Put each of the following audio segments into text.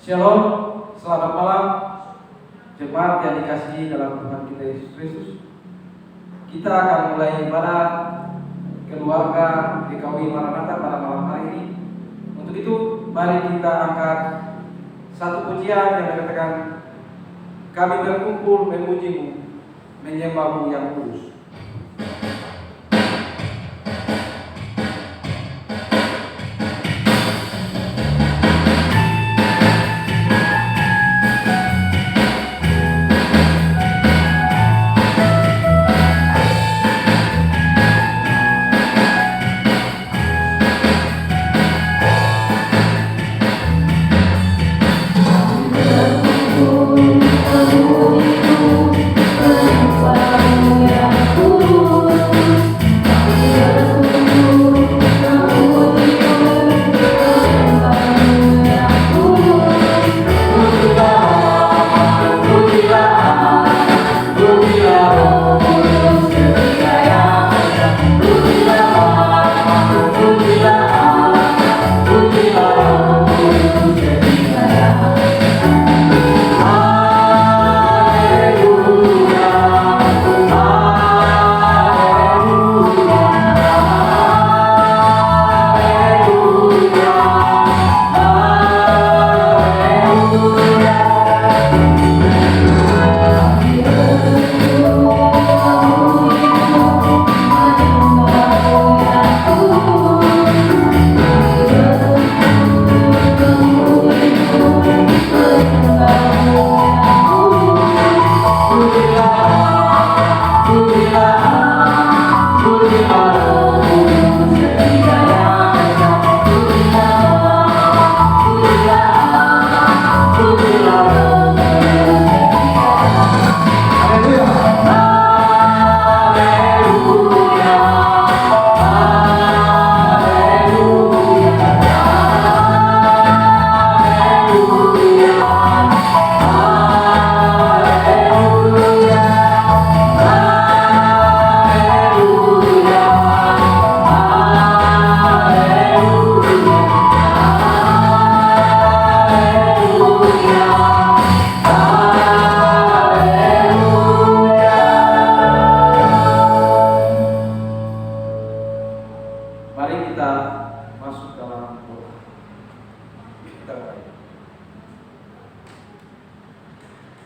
Shalom, selamat malam jemaat yang dikasihi dalam Tuhan kita Yesus Kristus. Kita akan mulai ibadah keluarga GKUI Maranatha pada malam hari ini. Untuk itu, mari kita angkat satu pujian yang mengatakan, kami berkumpul memuji-Mu, menyembah-Mu yang kudus.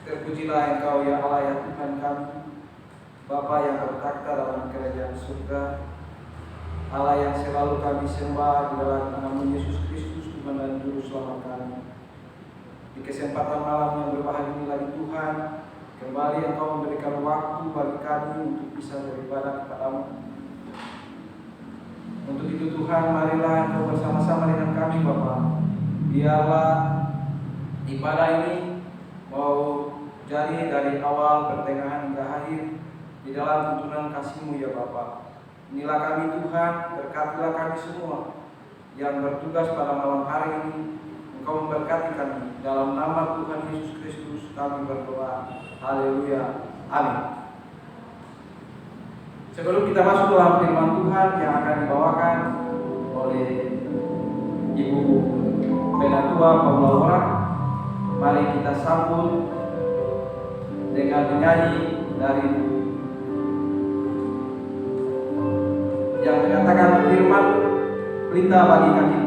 Terpujilah Engkau ya Allah ya Tuhan kami, Bapa yang bertakhta dalam kerajaan surga, Allah yang selalu kami sembah di dalam nama Yesus Kristus Tuhan dan Juru Selamat kami. Di kesempatan malam yang berbahagia ini lagi Tuhan, kembali Engkau memberikan waktu bagi kami untuk bisa beribadah kepada-Mu. Untuk itu Tuhan, marilah Engkau bersama-sama dengan kami Bapa. Biarlah ibadah ini mau jadi dari awal, pertengahan hingga akhir di dalam tuntunan kasih-Mu ya Bapa. Inilah kami Tuhan, berkatilah kami semua yang bertugas pada malam hari ini. Engkau memberkati kami. Dalam nama Tuhan Yesus Kristus kami berdoa. Haleluya. Amin. Sebelum kita masuk dalam firman Tuhan yang akan dibawakan oleh Ibu Penatua Paula Orang, mari kita sambut dengan menyanyi dari yang mengatakan firman pelita bagi kaki.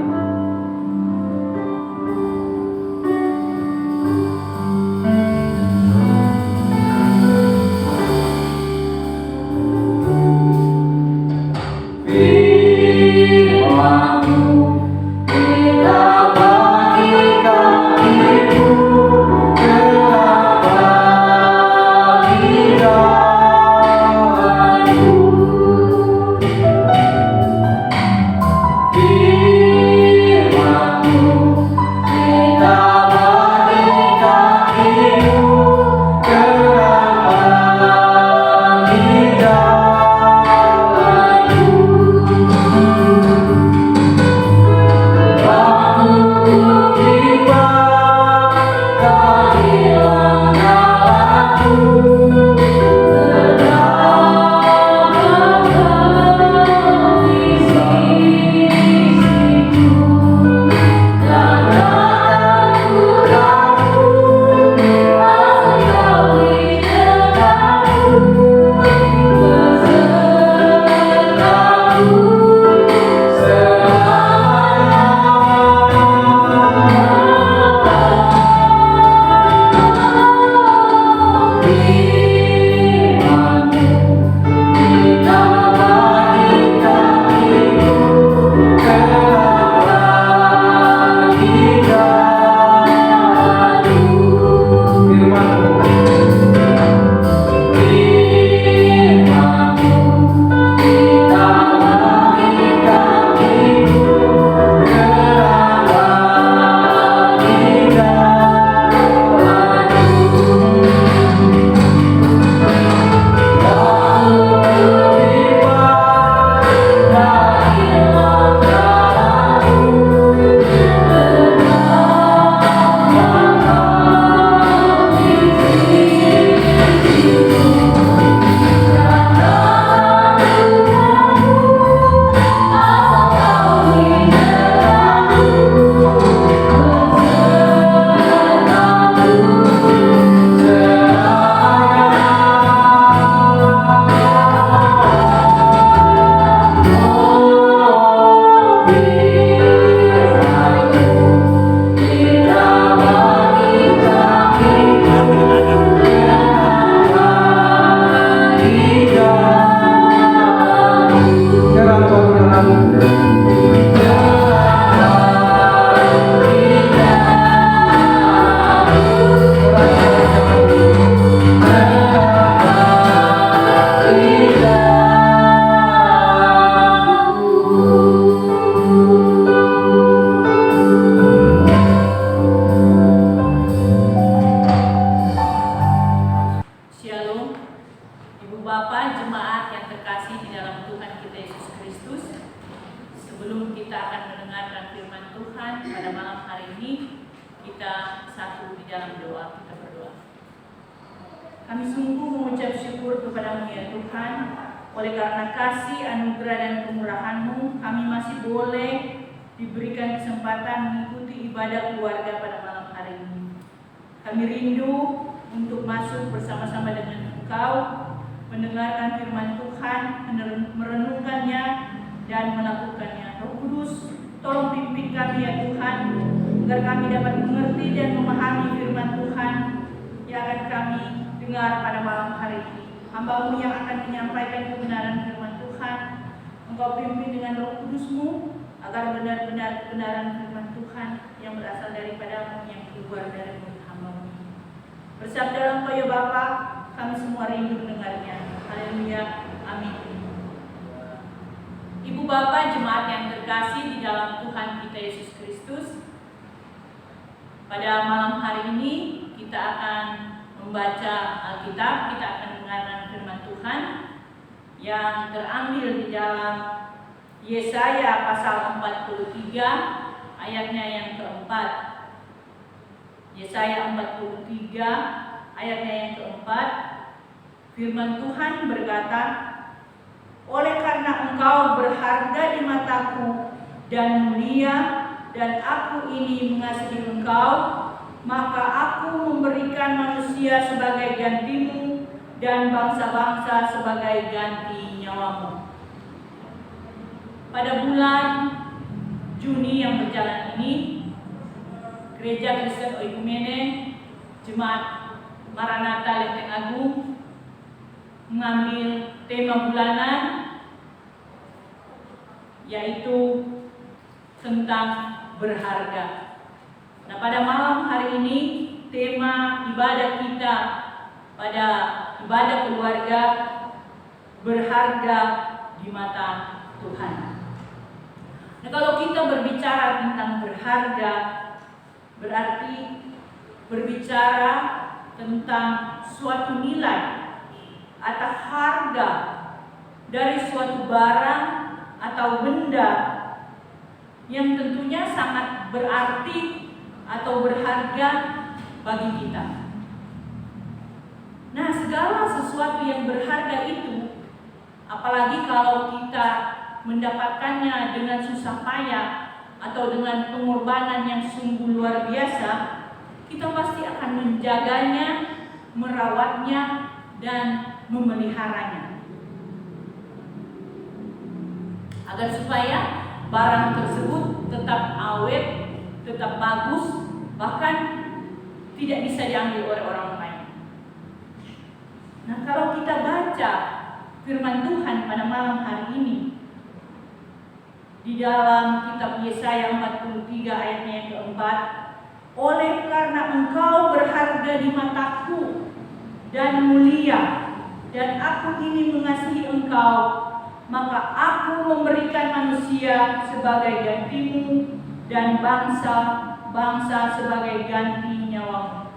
Be Ibu Bapa, jemaat yang terkasih di dalam Tuhan kita Yesus Kristus, sebelum kita akan mendengarkan firman Tuhan pada malam hari ini, kita satu di dalam doa. Kita berdoa. Kami sungguh mengucap syukur kepada-Mu ya Tuhan, oleh karena kasih, anugerah dan kemurahan-Mu, kami masih boleh diberikan kesempatan mengikuti ibadah keluarga pada malam hari ini. Kami rindu untuk masuk bersama-sama dengan Engkau, mendengarkan firman Tuhan, merenungkannya dan melakukannya. Roh Kudus, tolong pimpin kami ya Tuhan, agar kami dapat mengerti dan memahami firman Tuhan yang akan kami dengar pada malam hari ini. Hamba-Mu yang akan menyampaikan kebenaran firman Tuhan, Engkau pimpin dengan Roh Kudus-Mu, agar benar-benar kebenaran firman Tuhan yang berasal daripada-Mu yang keluar dari mulut hamba-Mu. Bersabdalah Engkau ya Bapa, kami semua rindu mendengarnya. Haleluya, amin. Ibu Bapa, jemaat yang terkasih di dalam Tuhan kita Yesus Kristus, pada malam hari ini kita akan membaca Alkitab, kita akan mendengarkan firman Tuhan yang terambil di dalam Yesaya pasal 43 ayatnya yang keempat. Yesaya 43 ayatnya yang keempat, firman Tuhan berkata, oleh karena engkau berharga di mataku dan mulia, dan aku ini mengasihi engkau, maka aku memberikan manusia sebagai gantimu dan bangsa-bangsa sebagai ganti nyawamu. Pada bulan Juni yang berjalan ini, Gereja Kristen Oikumene, Jemaat Maranatha Lenteng Agung, mengambil tema bulanan, yaitu tentang berharga. Nah, pada malam hari ini tema ibadah kita pada ibadah keluarga, berharga di mata Tuhan. Nah, kalau kita berbicara tentang berharga, berarti berbicara tentang suatu nilai atau harga dari suatu barang atau benda yang tentunya sangat berarti atau berharga bagi kita. Nah, segala sesuatu yang berharga itu, apalagi kalau kita mendapatkannya dengan susah payah atau dengan pengorbanan yang sungguh luar biasa, kita pasti akan menjaganya, merawatnya, dan memeliharanya, agar supaya barang tersebut tetap awet, tetap bagus, bahkan tidak bisa diambil oleh orang lain. Nah, kalau kita baca firman Tuhan pada malam hari ini di dalam kitab Yesaya 43 ayatnya yang keempat, oleh karena engkau berharga di mataku dan mulia, dan aku ini mengasihi engkau, maka aku memberikan manusia sebagai gantimu dan bangsa-bangsa sebagai ganti nyawamu.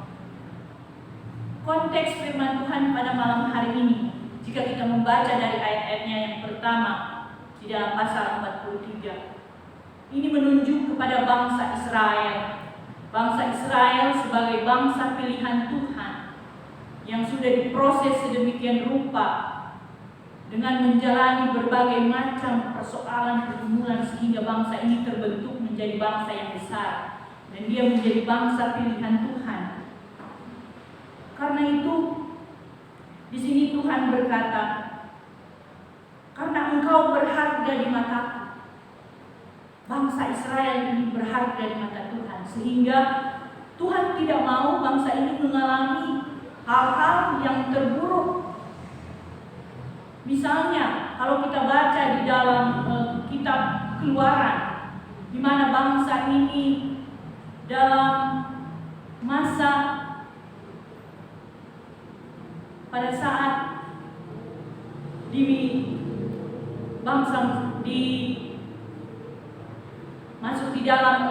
Konteks firman Tuhan pada malam hari ini, jika kita membaca dari ayat-ayatnya yang pertama di dalam pasal 43, ini menunjuk kepada bangsa Israel. Bangsa Israel sebagai bangsa pilihan Tuhan yang sudah diproses sedemikian rupa dengan menjalani berbagai macam persoalan pergumulan sehingga bangsa ini terbentuk menjadi bangsa yang besar dan dia menjadi bangsa pilihan Tuhan. Karena itu di sini Tuhan berkata, karena engkau berharga di mataku. Bangsa Israel ini berharga di mata Tuhan, sehingga Tuhan tidak mau bangsa ini mengalami hal-hal yang terburuk. Misalnya, kalau kita baca di dalam kitab Keluaran, di mana bangsa ini dalam masa pada saat masuk di dalam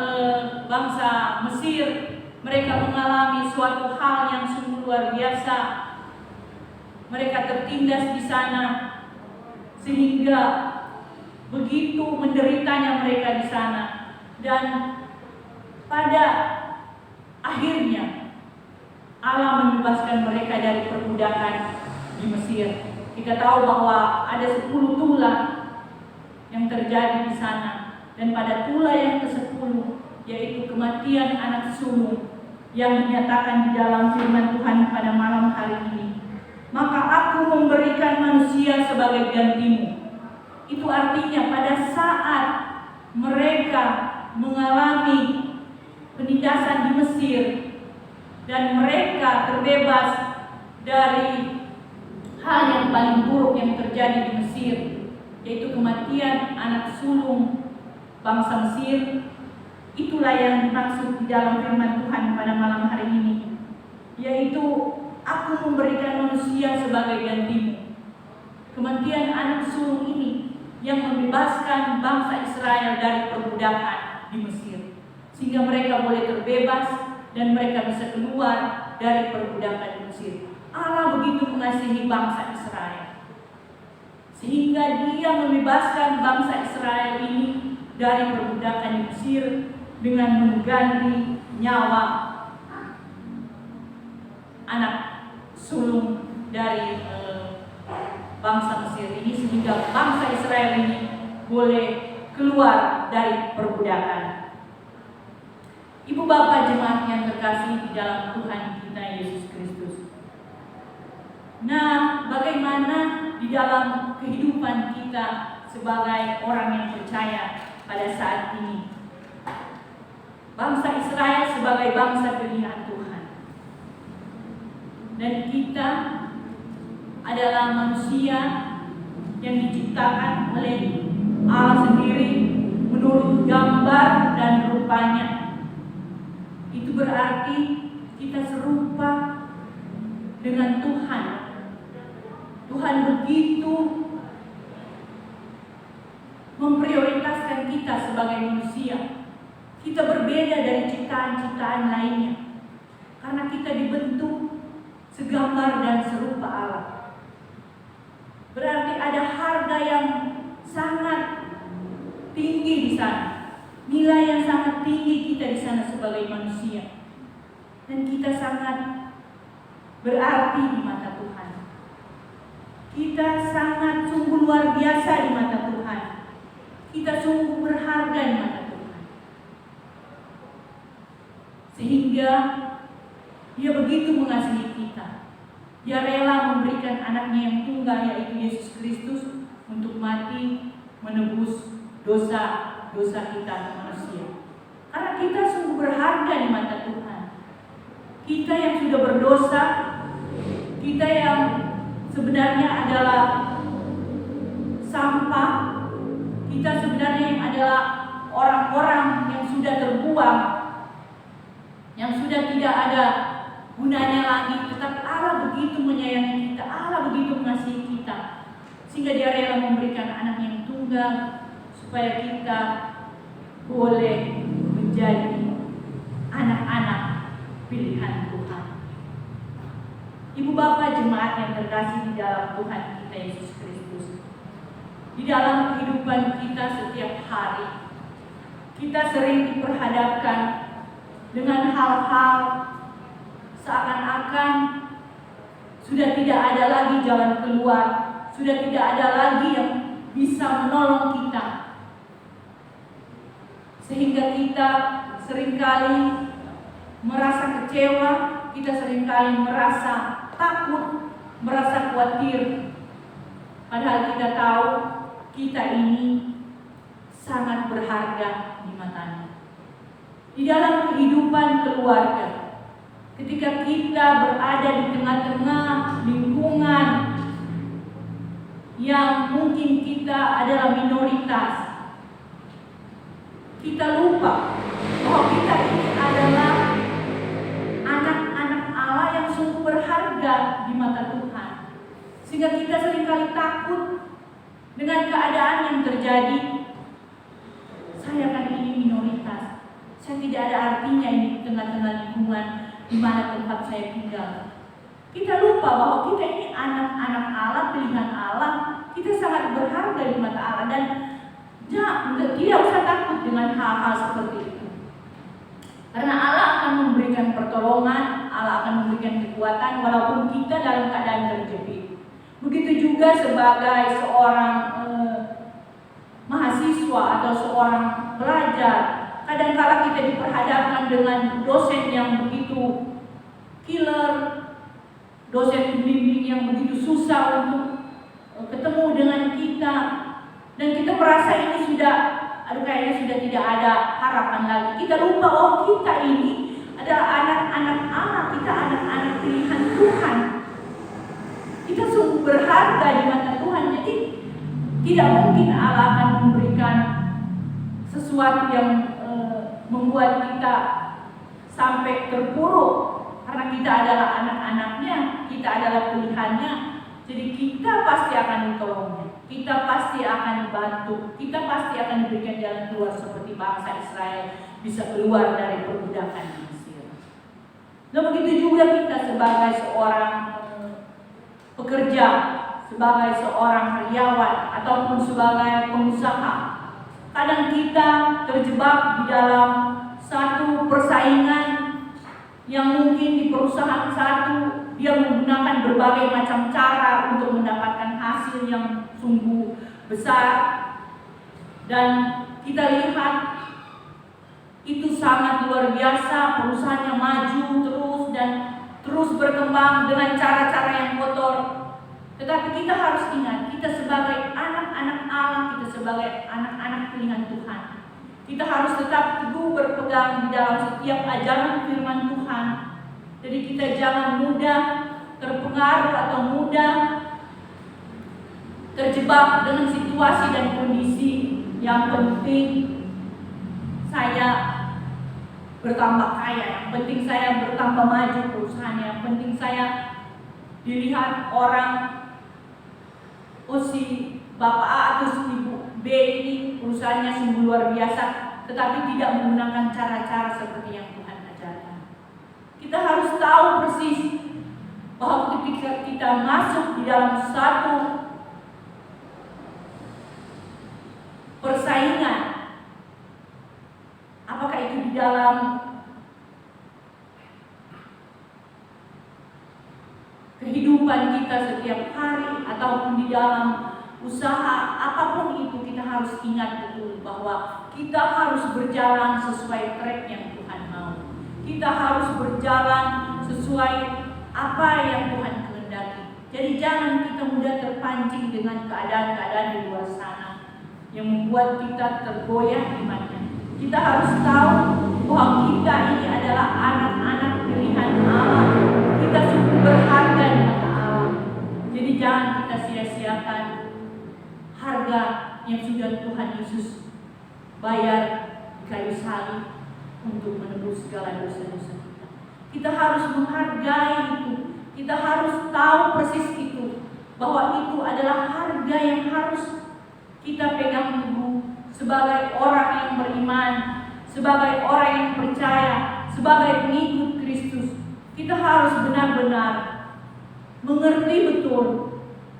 bangsa Mesir, mereka mengalami suatu hal yang sungguh luar biasa. mereka tertindas di sana, sehingga begitu menderitanya mereka di sana. Dan pada akhirnya Allah membebaskan mereka dari perbudakan di Mesir. Kita tahu bahwa ada 10 tulah yang terjadi di sana, dan pada tulah yang ke-10 yaitu kematian anak sulung yang dinyatakan di dalam firman Tuhan pada malam hari ini. Maka aku memberikan manusia sebagai gantimu. Itu artinya pada saat mereka mengalami penindasan di Mesir dan mereka terbebas dari hal yang paling buruk yang terjadi di Mesir, yaitu kematian anak sulung bangsa Mesir, itulah yang dimaksud di dalam firman Tuhan pada malam hari ini, yaitu aku memberikan manusia sebagai gantimu. Kematian anak sulung ini yang membebaskan bangsa Israel dari perbudakan di Mesir, sehingga mereka boleh terbebas dan mereka bisa keluar dari perbudakan di Mesir. Allah begitu mengasihi bangsa Israel, sehingga Dia membebaskan bangsa Israel ini dari perbudakan di Mesir dengan mengganti nyawa anak sulung dari bangsa Mesir ini, sehingga bangsa Israel ini boleh keluar dari perbudakan. Ibu bapak jemaat yang terkasih di dalam Tuhan kita Yesus Kristus. Nah, bagaimana di dalam kehidupan kita sebagai orang yang percaya pada saat ini? Bangsa Israel sebagai bangsa pilihan Tuhan, dan kita adalah manusia yang diciptakan oleh Allah sendiri menurut gambar dan rupanya. Itu berarti kita serupa dengan Tuhan. Tuhan begitu memprioritaskan kita sebagai manusia. Kita berbeda dari ciptaan-ciptaan lainnya, karena kita dibentuk segambar dan serupa Allah. Berarti ada harga yang sangat tinggi di sana, nilai yang sangat tinggi kita di sana sebagai manusia, dan kita sangat berarti di mata Tuhan. Kita sangat sungguh luar biasa di mata Tuhan. Kita sungguh berharga di mata Tuhan, sehingga Dia begitu mengasihi kita. Dia rela memberikan anaknya yang tunggal, yaitu Yesus Kristus, untuk mati menebus dosa-dosa kita manusia. Karena kita sungguh berharga di mata Tuhan. Kita yang sudah berdosa, kita yang sebenarnya adalah sampah, kita sebenarnya yang adalah orang-orang yang sudah terbuang, yang sudah tidak ada gunanya lagi, tetapi Allah begitu menyayangi kita, Allah begitu mengasihi kita, sehingga Dia rela memberikan anak yang tunggal supaya kita boleh menjadi anak-anak pilihan Tuhan. Ibu bapak jemaat yang terkasih di dalam Tuhan kita Yesus Kristus, di dalam kehidupan kita setiap hari, kita sering diperhadapkan dengan hal-hal seakan-akan sudah tidak ada lagi jalan keluar, sudah tidak ada lagi yang bisa menolong kita, sehingga kita seringkali merasa kecewa, kita seringkali merasa takut, merasa khawatir, padahal kita tahu kita ini sangat berharga di matanya. Di dalam kehidupan keluarga, ketika kita berada di tengah-tengah lingkungan yang mungkin kita adalah minoritas, kita lupa bahwa kita ini adalah anak-anak Allah yang sungguh berharga di mata Tuhan. Sehingga kita seringkali takut dengan keadaan yang terjadi. Saya kan ini minoritas, saya tidak ada artinya ini di tengah-tengah lingkungan di mana tempat saya tinggal. Kita lupa bahwa kita ini anak-anak pilihan Allah, kita sangat berharga di mata Allah, dan tidak usah takut dengan hal-hal seperti itu. Karena Allah akan memberikan pertolongan, Allah akan memberikan kekuatan walaupun kita dalam keadaan terjepit. Begitu juga sebagai seorang mahasiswa atau seorang pelajar, kadang-kala kita diperhadapkan dengan dosen yang begitu killer, dosen pembimbing yang begitu susah untuk ketemu dengan kita, dan kita merasa ini kayaknya sudah tidak ada harapan lagi. Kita lupa bahwa kita ini adalah anak-anak Allah, kita anak-anak pilihan Tuhan. Kita sungguh berharga di mata Tuhan. Jadi tidak mungkin Allah akan memberikan sesuatu yang membuat kita sampai terpuruk, karena kita adalah anak-anaknya, kita adalah pilihannya. Jadi kita pasti akan ditolongnya, kita pasti akan dibantu, kita pasti akan diberikan jalan keluar seperti bangsa Israel bisa keluar dari perbudakan Mesir. Dan begitu juga kita sebagai seorang pekerja, sebagai seorang karyawan ataupun sebagai pengusaha, kadang kita terjebak di dalam satu persaingan yang mungkin di perusahaan satu dia menggunakan berbagai macam cara untuk mendapatkan hasil yang sungguh besar, dan kita lihat itu sangat luar biasa, perusahaannya maju terus dan terus berkembang dengan cara-cara yang kotor. Tetapi kita harus ingat, kita sebagai anak-anak Allah, kita sebagai anak-anak pilihan Tuhan, kita harus tetap teguh berpegang di dalam setiap ajaran firman Tuhan. Jadi kita jangan mudah terpengaruh atau mudah terjebak dengan situasi dan kondisi. Yang penting saya bertambah kaya, yang penting saya bertambah maju perusahaan, yang penting saya dilihat orang, oh si Bapak A atau si Ibu B ini perusahaannya sungguh luar biasa, tetapi tidak menggunakan cara-cara seperti yang Tuhan ajarkan. Kita harus tahu persis bahwa ketika kita masuk di dalam satu persaingan, apakah itu di dalam kehidupan kita setiap hari ataupun di dalam usaha, apapun itu, kita harus ingat betul bahwa kita harus berjalan sesuai track yang Tuhan mau. Kita harus berjalan sesuai apa yang Tuhan kehendaki. Jadi jangan kita mudah terpancing dengan keadaan-keadaan di luar sana yang membuat kita tergoyah imannya. Kita harus tahu bahwa kita ini adalah anak-anak pilihan Allah. Kita sungguh berharga di mata Allah. Jadi jangan kita sia-siakan harga yang sudah Tuhan Yesus bayar di kayu salib untuk menebus segala dosa-dosa kita. Kita harus menghargai itu. Kita harus tahu persis itu, bahwa itu adalah harga yang harus kita pegang teguh sebagai orang yang beriman, sebagai orang yang percaya, sebagai pengikut Kristus. Kita harus benar-benar mengerti betul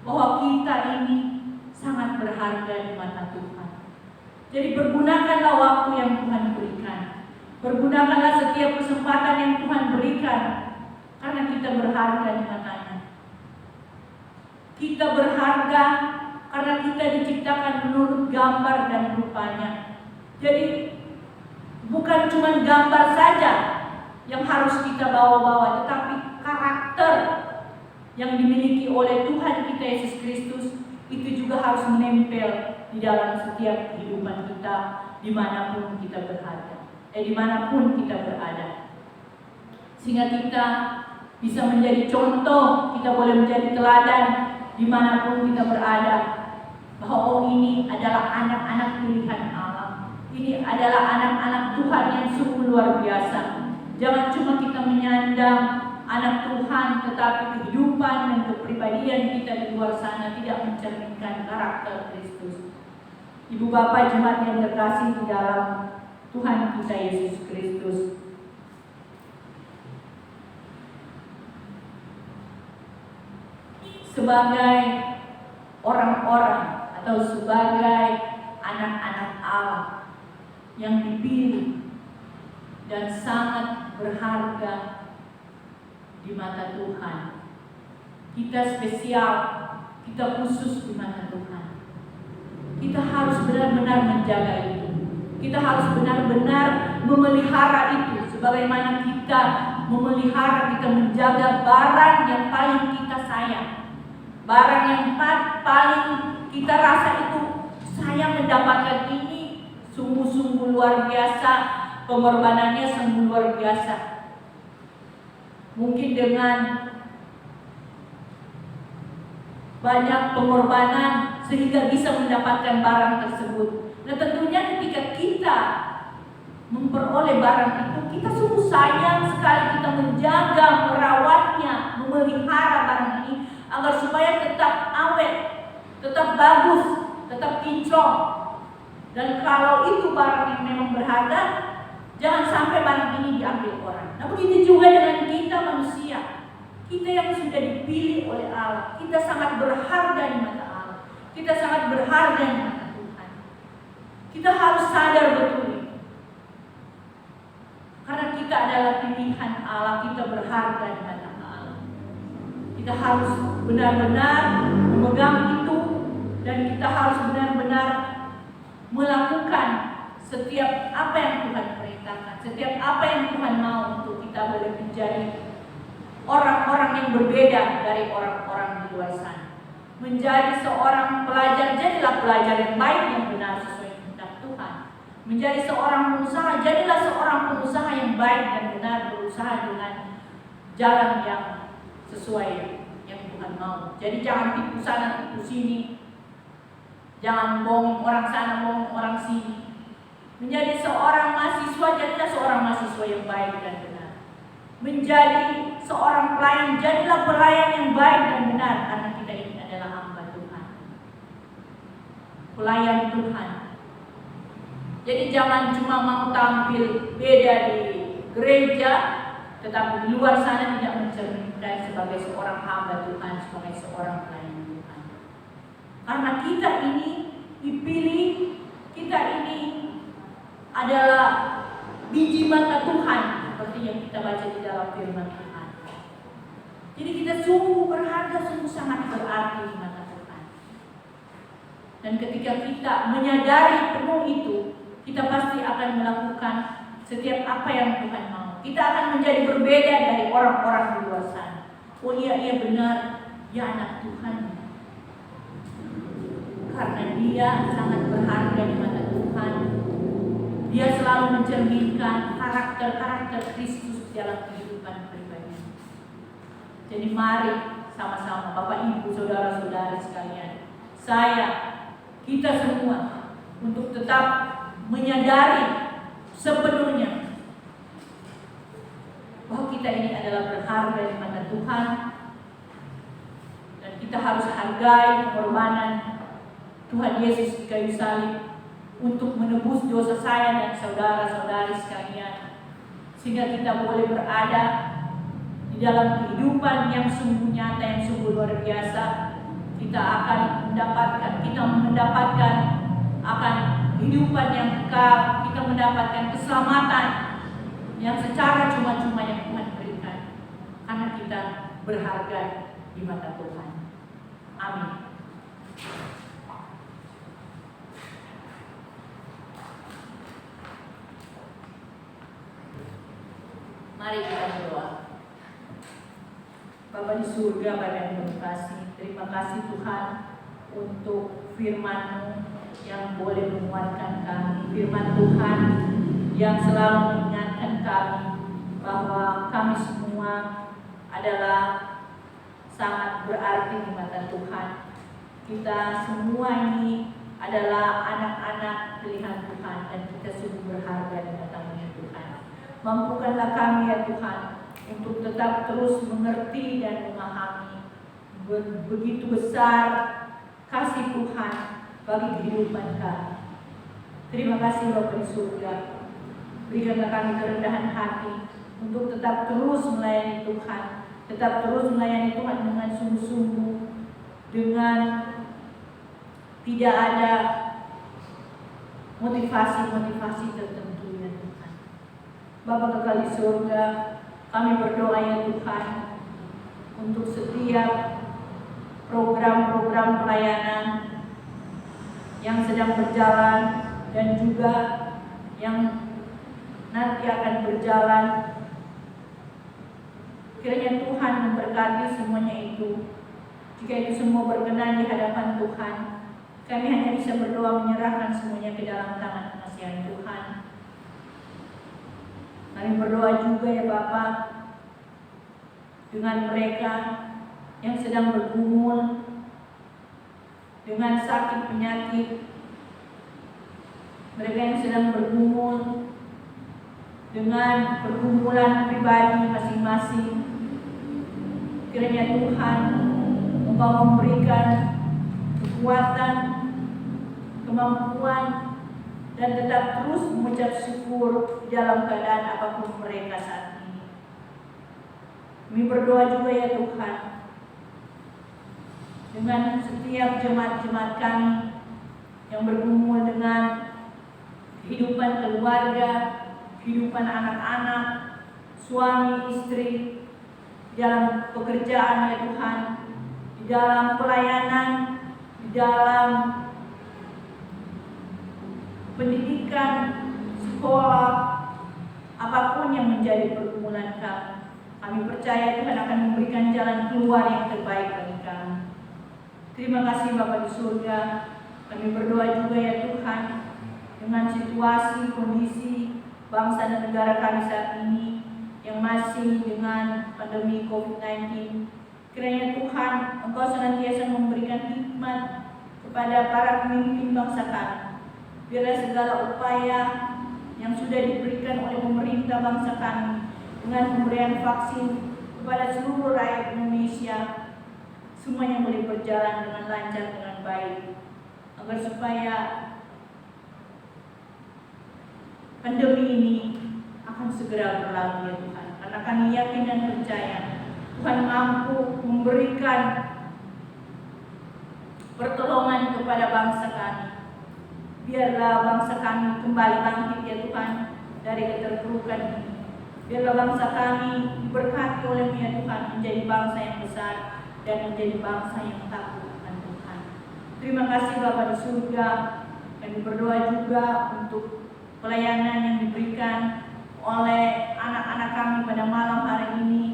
bahwa kita ini sangat berharga di mata Tuhan. Jadi pergunakanlah waktu yang Tuhan berikan. Pergunakanlah setiap kesempatan yang Tuhan berikan, karena kita berharga di matanya. Kita berharga karena kita diciptakan menurut gambar dan rupanya. Jadi bukan cuma gambar saja yang harus kita bawa-bawa, tetapi karakter yang dimiliki oleh Tuhan kita Yesus Kristus itu juga harus menempel di dalam setiap kehidupan kita, dimanapun kita dimanapun kita berada, sehingga kita bisa menjadi contoh, kita boleh menjadi teladan dimanapun kita berada, bahwa ini adalah anak-anak pilihan Allah, ini adalah anak-anak Tuhan yang sungguh luar biasa. Jangan cuma kita menyandang anak Tuhan, tetapi kehidupan dan kepribadian kita di luar sana tidak mencerminkan karakter Kristus. Ibu Bapak jemaat yang terkasih di dalam Tuhan kita Yesus Kristus, sebagai orang-orang atau sebagai anak-anak Allah yang dipilih dan sangat berharga di mata Tuhan. Kita spesial, kita khusus di mata Tuhan. Kita harus benar-benar menjaga itu. Kita harus benar-benar memelihara itu, sebagaimana kita memelihara, kita menjaga barang yang paling kita sayang. Barang yang paling kita rasa itu saya mendapatkan ini sungguh-sungguh luar biasa, pengorbanannya sungguh luar biasa. Mungkin dengan banyak pengorbanan sehingga bisa mendapatkan barang tersebut. Nah, tentunya ketika kita memperoleh barang itu, kita sungguh sayang sekali, kita menjaga, merawatnya, memelihara barang ini agar supaya tetap awet, tetap bagus, tetap kinclong. Dan kalau itu barang yang memang berharga, jangan sampai barang ini diambil orang. Nah, begitu juga dengan kita manusia. Kita yang sudah dipilih oleh Allah, kita sangat berharga di mata Allah. Kita sangat berharga di mata Tuhan. Kita harus sadar betul itu. Karena kita adalah pilihan Allah, kita berharga di mata Allah. Kita harus benar-benar memegang itu, dan kita harus benar-benar melakukan setiap apa yang Tuhan perintahkan, setiap apa yang Tuhan mau untuk kita boleh menjadi orang-orang yang berbeda dari orang-orang di luar sana. Menjadi seorang pelajar, jadilah pelajar yang baik, yang benar sesuai kehendak Tuhan. Menjadi seorang pengusaha, jadilah seorang pengusaha yang baik dan benar, berusaha dengan jalan yang sesuai yang Tuhan mau. Jadi jangan tipu sana, tipu sini. Jangan bohong orang sana, bohong orang sini. Menjadi seorang mahasiswa, jadilah seorang mahasiswa yang baik dan benar. Menjadi seorang pelayan, jadilah pelayan yang baik dan benar, karena kita ini adalah hamba Tuhan, pelayan Tuhan. Jadi jangan cuma mau tampil beda di gereja, tetapi di luar sana tidak mencerminkan sebagai seorang hamba Tuhan, sebagai seorang pelayan Tuhan. Karena kita ini dipilih, kita ini adalah biji mata Tuhan, seperti yang kita baca di dalam firman Tuhan. Jadi kita sungguh berharga, sungguh sangat berarti di mata Tuhan. Dan ketika kita menyadari penuh itu, kita pasti akan melakukan setiap apa yang Tuhan mau. Kita akan menjadi berbeda dari orang-orang di luar sana. Oh iya benar, dia anak Tuhan. Karena dia sangat berharga di mata Tuhan. Dia selalu mencerminkan karakter-karakter Kristus dalam kehidupan pribadi. Jadi mari sama-sama Bapak Ibu, saudara-saudara sekalian, kita semua untuk tetap menyadari sepenuhnya bahwa kita ini adalah berharga di mata Tuhan, dan kita harus hargai pengorbanan Tuhan Yesus di kayu salib untuk menebus dosa saya dan saudara-saudari sekalian, sehingga kita boleh berada di dalam kehidupan yang sungguh nyata, yang sungguh luar biasa. Kita mendapatkan akan kehidupan yang kekal, kita mendapatkan keselamatan yang secara cuma-cuma yang Tuhan berikan, karena kita berharga di mata Tuhan. Amin. Mari kita berdoa. Bapa di surga, Bapa yang berkasih, terima kasih Tuhan untuk firman-Mu yang boleh menguatkan kami. Firman Tuhan yang selalu mengingatkan kami bahwa kami semua adalah sangat berarti di mata Tuhan. Kita semua ini adalah anak-anak pilihan Tuhan, dan kita sungguh berharga di mata-Mu Tuhan. Mampukanlah kami ya Tuhan untuk tetap terus mengerti dan memahami begitu besar kasih Tuhan bagi kehidupan kami. Terima kasih Bapa di surga. Berikanlah kami kerendahan hati untuk tetap terus melayani Tuhan, tetap terus melayani Tuhan dengan sungguh-sungguh, dengan tidak ada motivasi-motivasi tertentu ya Tuhan. Bapa kekal di surga, kami berdoa ya Tuhan untuk setiap program-program pelayanan yang sedang berjalan dan juga yang nanti akan berjalan. Kiranya Tuhan memberkati semuanya itu. Jika itu semua berkenan di hadapan Tuhan, kami hanya bisa berdoa menyerahkan semuanya ke dalam tangan kasihan Tuhan. Kami berdoa juga ya Bapa dengan mereka yang sedang bergumul dengan sakit penyakit, mereka yang sedang bergumul dengan pergumulan pribadi masing-masing. Kiranya Tuhan Engkau memberikan kekuatan, kemampuan, dan tetap terus mengucap syukur dalam keadaan apapun mereka saat ini. Kami berdoa juga ya Tuhan dengan setiap jemaat-jemaat kami yang bergumul dengan kehidupan keluarga, kehidupan anak-anak, suami, istri, di dalam pekerjaan ya Tuhan, di dalam pelayanan, di dalam pendidikan, sekolah, apapun yang menjadi pergumulan kami. Kami percaya Tuhan akan memberikan jalan keluar yang terbaik bagi kami. Terima kasih Bapa di surga. Kami berdoa juga ya Tuhan dengan situasi, kondisi bangsa dan negara kami saat ini yang masih dengan pandemi COVID-19. Kiranya Tuhan Engkau senantiasa memberikan hikmat kepada para pemimpin bangsa kami. Biarlah segala upaya yang sudah diberikan oleh pemerintah bangsa kami dengan pemberian vaksin kepada seluruh rakyat Indonesia, semuanya boleh berjalan dengan lancar, dengan baik, agar supaya pandemi ini akan segera berlalu ya Tuhan. Karena kami yakin dan percaya Tuhan mampu memberikan pertolongan kepada bangsa kami. Biarlah bangsa kami kembali bangkit ya Tuhan dari keterpurukan ini. Biarlah bangsa kami diberkati oleh-Mu ya Tuhan, menjadi bangsa yang besar dan menjadi bangsa yang takut akan Tuhan. Terima kasih Bapa di surga. Kami berdoa juga untuk pelayanan yang diberikan oleh anak-anak kami pada malam hari ini.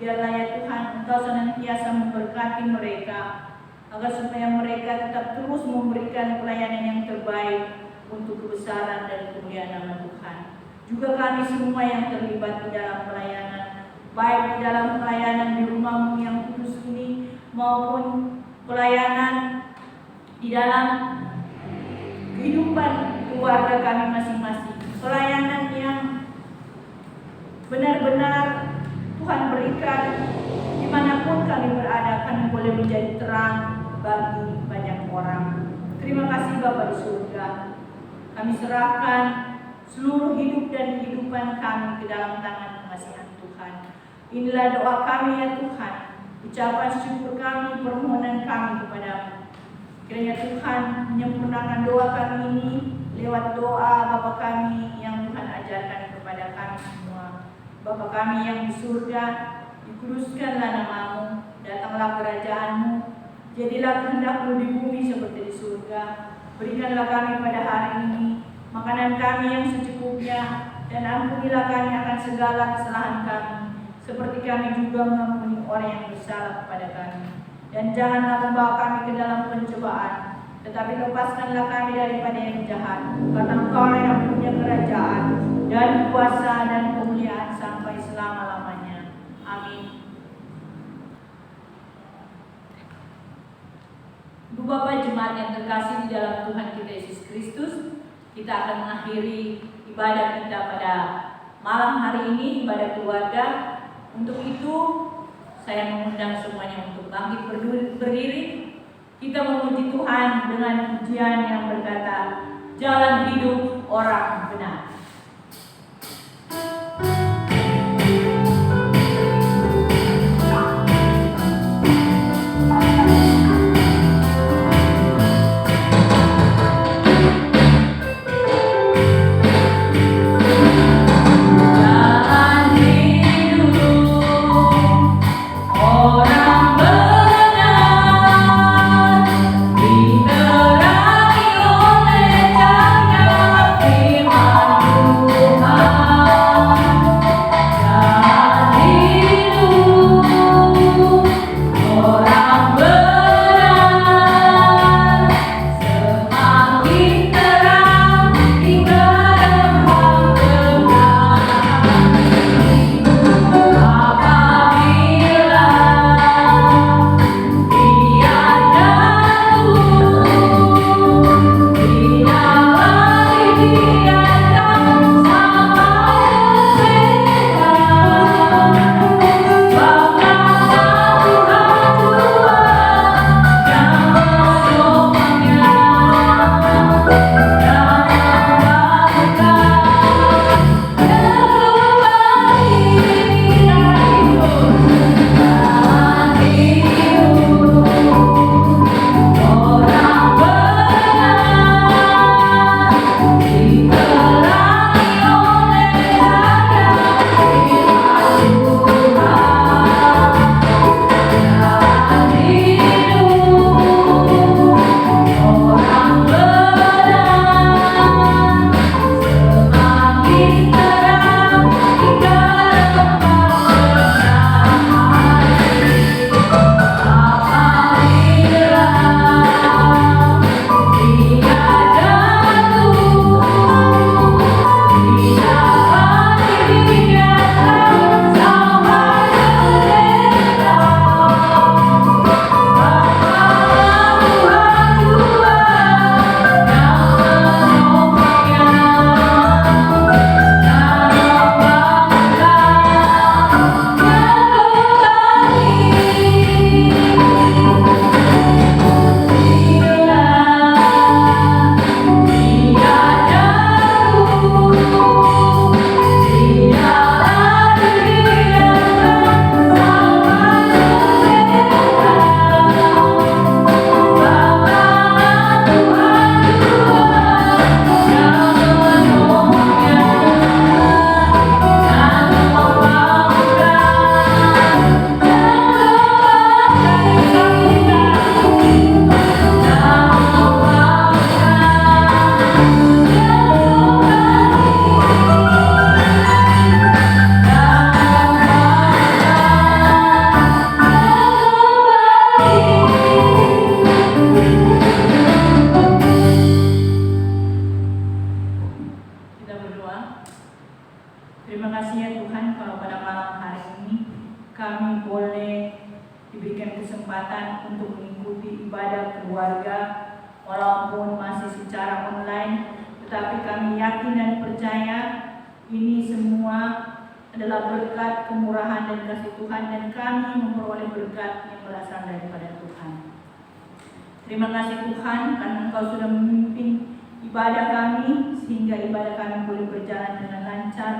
Biarlah ya Tuhan Engkau senantiasa memberkati mereka, agar supaya mereka tetap terus memberikan pelayanan yang terbaik untuk kebesaran dan kemuliaan nama Tuhan. Juga kami semua yang terlibat di dalam pelayanan, baik di dalam pelayanan di rumah-Mu yang kudus ini, maupun pelayanan di dalam kehidupan keluarga kami masing-masing. Pelayanan yang benar-benar Tuhan berikan dimanapun kami berada, kami boleh menjadi terang bagi banyak orang. Terima kasih Bapa di surga. Kami serahkan seluruh hidup dan kehidupan kami ke dalam tangan kasihan Tuhan. Inilah doa kami ya Tuhan, ucapan syukur kami, permohonan kami kepada-Mu. Kiranya Tuhan menyempurnakan doa kami ini lewat doa Bapa kami yang Tuhan ajarkan kepada kami semua. Bapa kami yang di surga, dikuduskanlah nama-Mu, datanglah kerajaan-Mu, jadilah kehendak-Mu di bumi seperti di surga. Berikanlah kami pada hari ini makanan kami yang secukupnya, dan ampunilah kami akan segala kesalahan kami, seperti kami juga mengampuni orang yang bersalah kepada kami. Dan janganlah membawa kami ke dalam pencobaan, tetapi lepaskanlah kami daripada yang jahat. Karena Engkau yang punya kerajaan dan kuasa dan kemuliaan sampai selama-lamanya. Amin. Ibu Bapak jemaat yang terkasih di dalam Tuhan kita Yesus Kristus, kita akan mengakhiri ibadah kita pada malam hari ini, ibadah keluarga. Untuk itu, saya mengundang semuanya untuk bangkit berdiri. Kita memuji Tuhan dengan pujian yang berkata, jalan hidup orang benar. kesempatan untuk mengikuti ibadah keluarga walaupun masih secara online, tetapi kami yakin dan percaya ini semua adalah berkat kemurahan dan kasih Tuhan, dan kami memperoleh berkat yang berasal daripada Tuhan. Terima kasih Tuhan karena Engkau sudah memimpin ibadah kami sehingga ibadah kami boleh berjalan dengan lancar,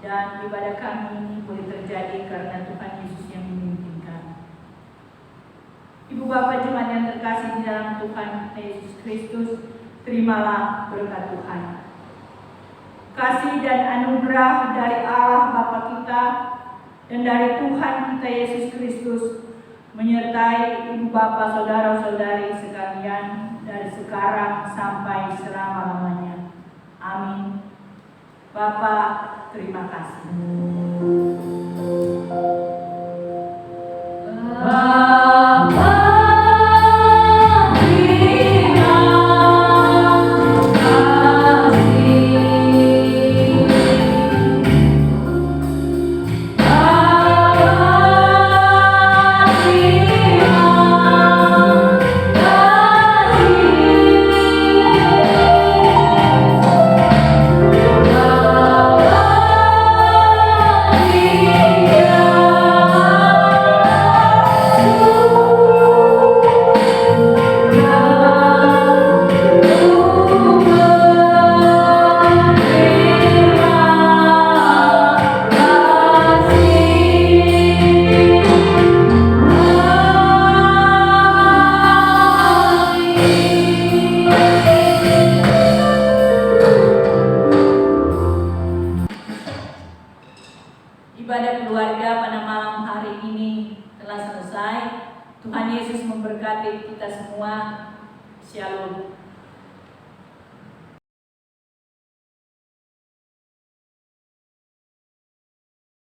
dan ibadah kami ini boleh terjadi karena Tuhan Yesus yang memimpin kami. Ibu Bapa jemaat yang terkasih di dalam Tuhan Yesus Kristus, terimalah berkat Tuhan. Kasih dan anugerah dari Allah Bapa kita dan dari Tuhan kita Yesus Kristus menyertai ibu bapa, saudara-saudari sekalian dari sekarang sampai selama-lamanya. Amin. Bapa, terima kasih. Ibadah keluarga pada malam hari ini telah selesai. Tuhan Yesus memberkati kita semua. Shalom.